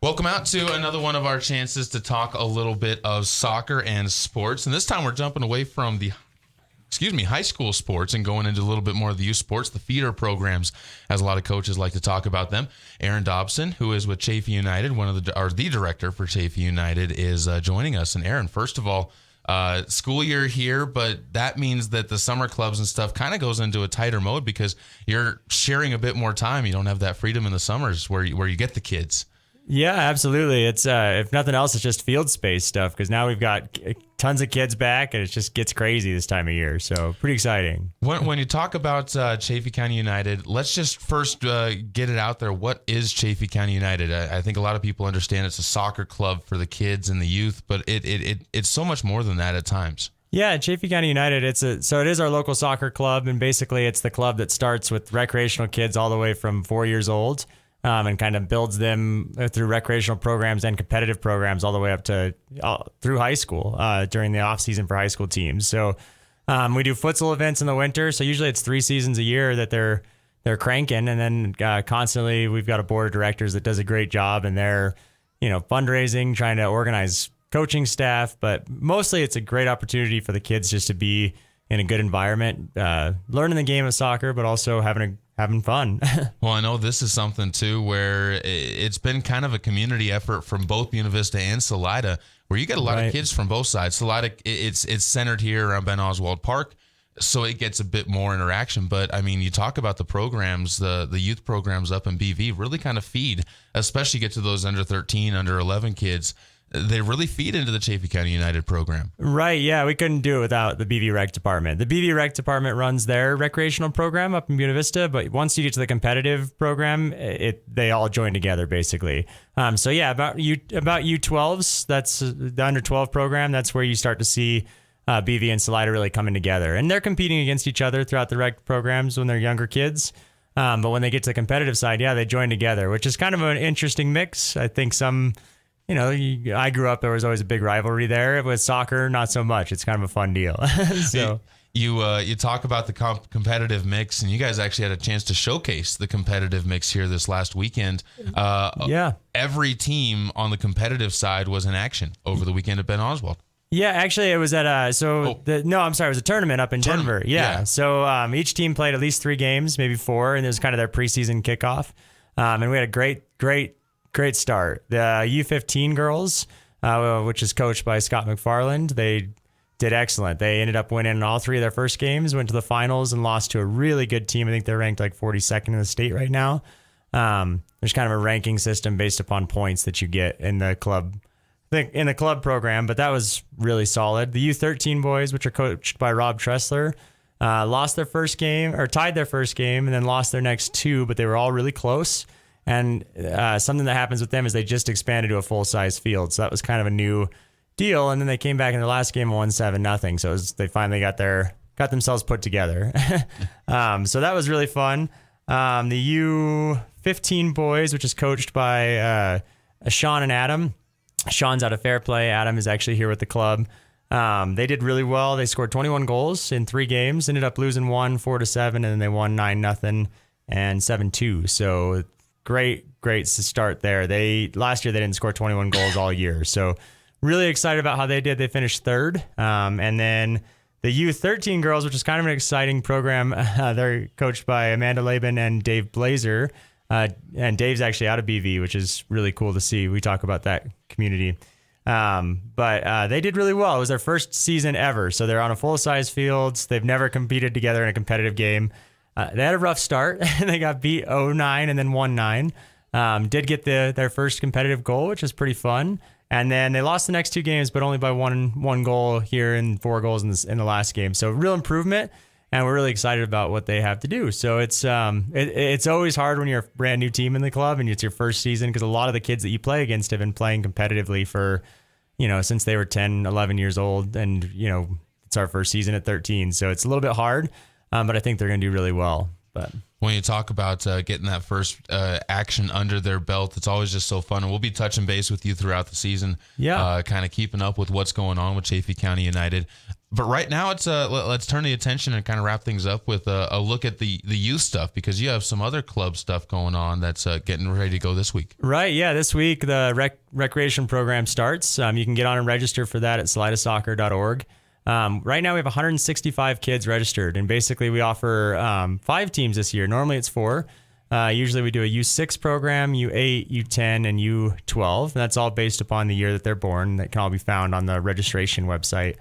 Welcome out to another one of our chances to talk a little bit of soccer and sports. And this time we're jumping away from the high school sports and going into a little bit more of the youth sports, the feeder programs, as a lot of coaches like to talk about them. Aaron Dobson, who is with Chaffey United, the director for Chaffey United, is joining us. And Aaron, first of all, school year here, but that means that the summer clubs and stuff kind of goes into a tighter mode because you're sharing a bit more time. You don't have that freedom in the summers where you get the kids. Yeah, absolutely. It's if nothing else, it's just field space stuff because now we've got tons of kids back and it just gets crazy this time of year. So pretty exciting. When you talk about Chaffey County United, let's just first get it out there. What is Chaffey County United? I think a lot of people understand it's a soccer club for the kids and the youth, but it's so much more than that at times. Yeah, Chaffey County United, it is our local soccer club, and basically it's the club that starts with recreational kids all the way from 4 years old. And kind of builds them through recreational programs and competitive programs all the way up to through high school during the off season for high school teams. So we do futsal events in the winter. So usually it's 3 seasons a year that they're cranking, and then constantly we've got a board of directors that does a great job, and they're fundraising, trying to organize coaching staff. But mostly it's a great opportunity for the kids just to be in a good environment, learning the game of soccer, but also having fun. Well, I know this is something too where it's been kind of a community effort from both Buena Vista and Salida, where you get a lot of kids from both sides. Salida, it's centered here around Ben Oswald Park, so it gets a bit more interaction. But I mean, you talk about the programs, the youth programs up in BV really kind of feed, especially get to those under 13, under 11 kids. They really feed into the Chaffey County United program. Right, yeah. We couldn't do it without the BV Rec Department. The BV Rec Department runs their recreational program up in Buena Vista, but once you get to the competitive program, they all join together, basically. So, yeah, about U12s, that's the under 12 program. That's where you start to see BV and Salida really coming together. And they're competing against each other throughout the rec programs when they're younger kids. But when they get to the competitive side, yeah, they join together, which is kind of an interesting mix. I think I grew up, there was always a big rivalry there. With soccer, not so much. It's kind of a fun deal. So you talk about the competitive mix, and you guys actually had a chance to showcase the competitive mix here this last weekend. Every team on the competitive side was in action over the weekend at Ben Oswald. Yeah, actually, it was at it was a tournament up in Denver. Yeah. So each team played at least 3 games, maybe 4, and it was kind of their preseason kickoff. And we had a great start. The U15 girls, which is coached by Scott McFarland, they did excellent. They ended up winning all 3 of their first games, went to the finals, and lost to a really good team. I think they're ranked like 42nd in the state right now. There's kind of a ranking system based upon points that you get in the club program, but that was really solid. The U13 boys, which are coached by Rob Tressler, lost their first game, or tied their first game, and then lost their next 2, but they were all really close. And something that happens with them is they just expanded to a full-size field. So that was kind of a new deal. And then they came back in their last game and won 7-0. So they finally got themselves put together. So that was really fun. The U15 boys, which is coached by Sean and Adam. Sean's out of Fair Play. Adam is actually here with the club. They did really well. They scored 21 goals in 3 games, ended up losing 1, 4-7, and then they won 9-0 and 7-2. So Great start there. Last year they didn't score 21 goals all year. So really excited about how they did. They finished 3rd. And then the U13 girls, which is kind of an exciting program. They're coached by Amanda Laban and Dave Blazer. And Dave's actually out of BV, which is really cool to see. We talk about that community. But they did really well. It was their first season ever. So they're on a full-size field. They've never competed together in a competitive game. They had a rough start. They got beat 0-9 and then 1-9. Did get their first competitive goal, which is pretty fun. And then they lost the next 2 games, but only by one goal here and 4 goals in the last game. So real improvement, and we're really excited about what they have to do. So it's always hard when you're a brand new team in the club and it's your first season, because a lot of the kids that you play against have been playing competitively for, since they were 10, 11 years old, and it's our first season at 13. So it's a little bit hard. But I think they're going to do really well. But when you talk about getting that first action under their belt, it's always just so fun. And we'll be touching base with you throughout the season, kind of keeping up with what's going on with Chaffey County United. But right now, it's let's turn the attention and kind of wrap things up with a look at the youth stuff, because you have some other club stuff going on that's getting ready to go this week. Right, yeah. This week, the recreation program starts. You can get on and register for that at salidasoccer.org. Right now, we have 165 kids registered, and basically we offer 5 teams this year. Normally, it's 4. Usually we do a U6 program, U8, U10, and U12. And that's all based upon the year that they're born. That can all be found on the registration website.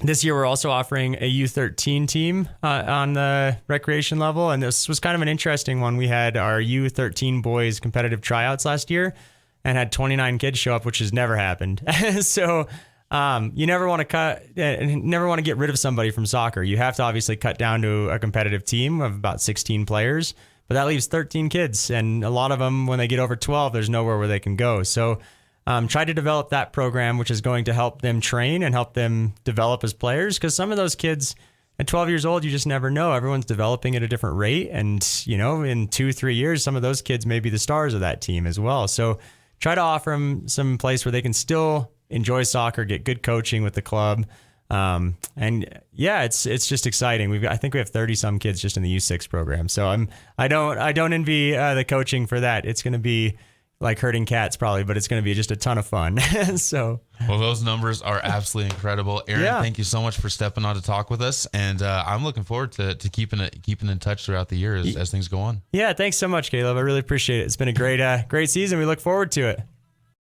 This year, we're also offering a U13 team on the recreation level. And this was kind of an interesting one. We had our U13 boys competitive tryouts last year and had 29 kids show up, which has never happened. So you never want to get rid of somebody from soccer. You have to obviously cut down to a competitive team of about 16 players, but that leaves 13 kids. And a lot of them, when they get over 12, there's nowhere where they can go. So try to develop that program, which is going to help them train and help them develop as players. Because some of those kids at 12 years old, you just never know. Everyone's developing at a different rate. And, in 2-3 years, some of those kids may be the stars of that team as well. So try to offer them some place where they can still enjoy soccer, get good coaching with the club. And yeah, it's just exciting. I think we have 30 some kids just in the U6 program. So I don't envy the coaching for that. It's going to be like herding cats probably, but it's going to be just a ton of fun. So, well, those numbers are absolutely incredible. Aaron, thank you so much for stepping on to talk with us. And I'm looking forward to keeping in touch throughout the year as things go on. Yeah. Thanks so much, Caleb. I really appreciate it. It's been a great season. We look forward to it.